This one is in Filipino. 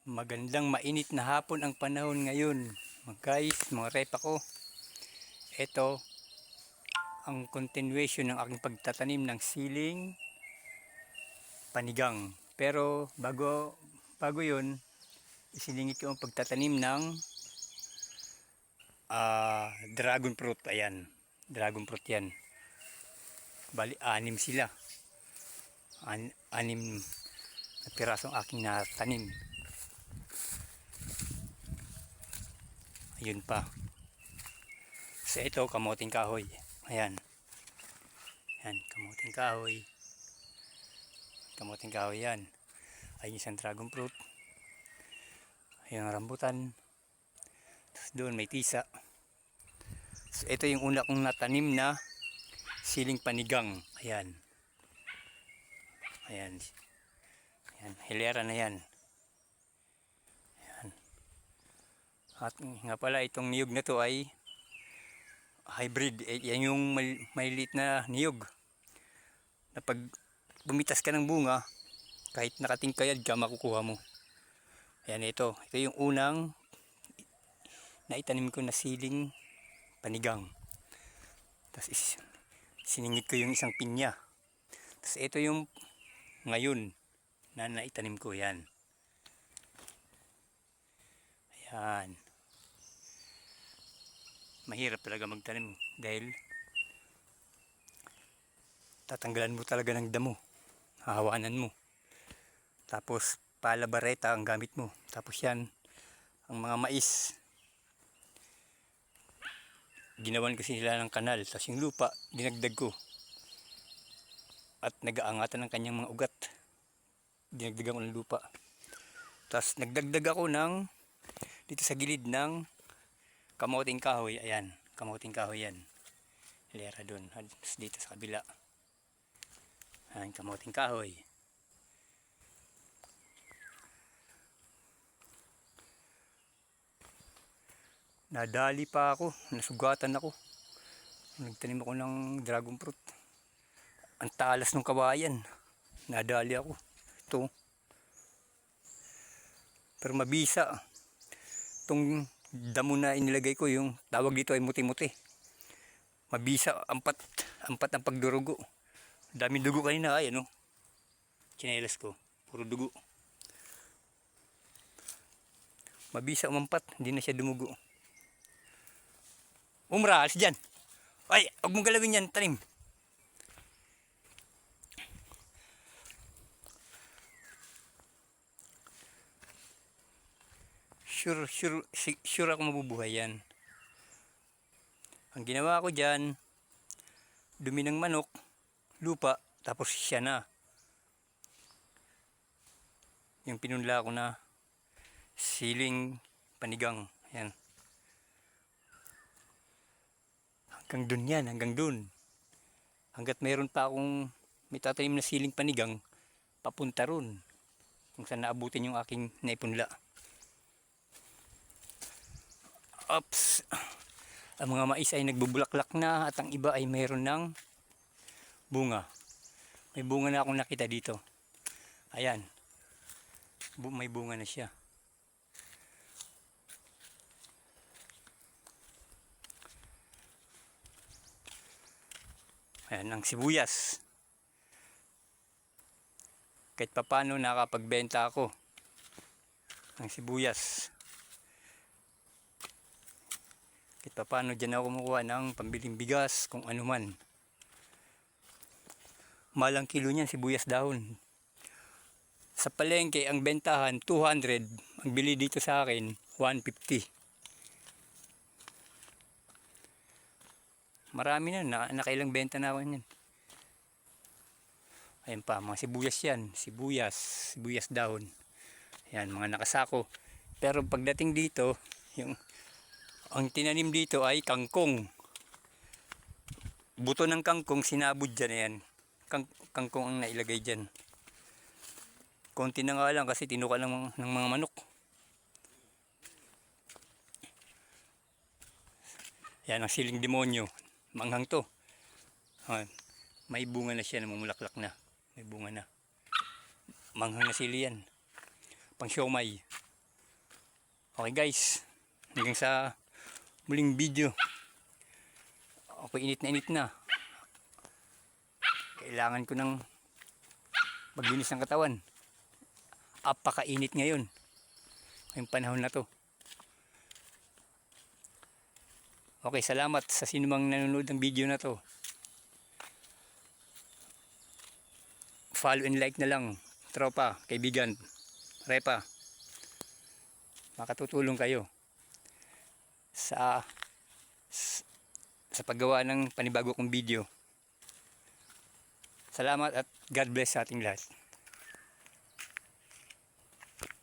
Magandang mainit na hapon ang panahon ngayon. Guys, mga repa ko. Ito ang continuation ng aking pagtatanim ng siling panigang. Pero bago yun, isiningit ko ang pagtatanim ng dragon fruit. Ayan, dragon fruit yan. Bali, 6 sila. 6 na pirasong aking natanim. Ayun pa. So ito, kamuting kahoy. Ayan. Ayan, kamuting kahoy. Kamuting kahoy yan. Ayun isang dragon fruit. Ayun ang rambutan. Tapos doon may tisa. So ito yung una kong natanim na siling panigang. Ayan. Ayan. Ayan, hilera na yan. Ayan. At nga pala, itong niyog na to ay hybrid. Yan yung maliit na niyog. Na pag bumitas ka ng bunga, kahit nakatingkayad ka, makukuha mo. Ayan, ito yung unang naitanim ko na siling panigang. Tapos siningit ko yung isang pinya. Tapos ito yung ngayon na naitanim ko. Yan. Ayan. Mahirap talaga magtanim dahil tatanggalan mo talaga ng damo. Hahawanan mo. Tapos palabareta ang gamit mo. Tapos yan, ang mga mais, ginawan ko sila ng kanal. Tapos yung lupa, dinagdag ko. At nag-aangatan ng kanyang mga ugat. Dinagdagan ko ng lupa. Tapos nagdagdag ako ng dito sa gilid ng kamuting kahoy. Ayan, kamuting kahoy yan. Hilera doon. Tapos dito sa kabila. Ayan, kamuting kahoy. Nadali pa ako, nasugatan ako. Nagtanim ako ng dragon fruit. Ang talas ng kawayan. Nadali ako. Ito. Pero mabisa. Itong damo na inilagay ko, yung tawag dito ay muti-muti. Mabisa, ampat ang pagdurugo. Daming dugo kanina, ay ano. Chinelas ko, puro dugo. Mabisa umampat, hindi na siya dumugo. Alis dyan. Ay, huwag mong galawin yan, tanim. Sure ako mabubuhay yan. Ang ginawa ko dyan, dumi ng manok, lupa, tapos siya na. Yung pinunla ko na siling panigang. Yan. Hanggang dun yan, hanggang dun. Hanggat mayroon pa akong may tatanim na siling panigang, papunta ron. Kung saan naabutin yung aking naipunla. Oops. Ang mga mais ay nagbubulaklak na at ang iba ay mayroon ng bunga. May bunga na akong nakita dito. Ayan. May bunga na siya. Ayan ang sibuyas. Kahit papano nakapagbenta ako ng sibuyas. Kahit papano dyan ako kumukuha ng pambiling bigas, kung ano man. Malang kilo niyan sibuyas dahon. Sa palengke ang bentahan 200, ang bili dito sa akin 150. Marami na, nakailang benta na ako niyan. Ayan pa, mga sibuyas yan, sibuyas dahon. Ayan, mga nakasako. Pero pagdating dito, ang tinanim dito ay kangkong. Buto ng kangkong sinabod dyan, ayan. Kangkong ang nailagay dyan. Konti na nga lang kasi tinuka ng mga manok. Yan ang siling demonyo. Manghang to. May bunga na siya, namumulaklak na. May bunga na. Manghang na sili yan. Pang siomay. Okay guys, hanggang sa muling video. Ako init na. Kailangan ko ng maglinis ng katawan. Apakainit ngayon. Ngayong panahon na to. Okay, salamat sa sinumang nanonood ng video na to. Follow and like na lang, tropa, kaibigan, repa. Makatutulong kayo sa paggawa ng panibago kong video. Salamat at God bless sa ating lahat.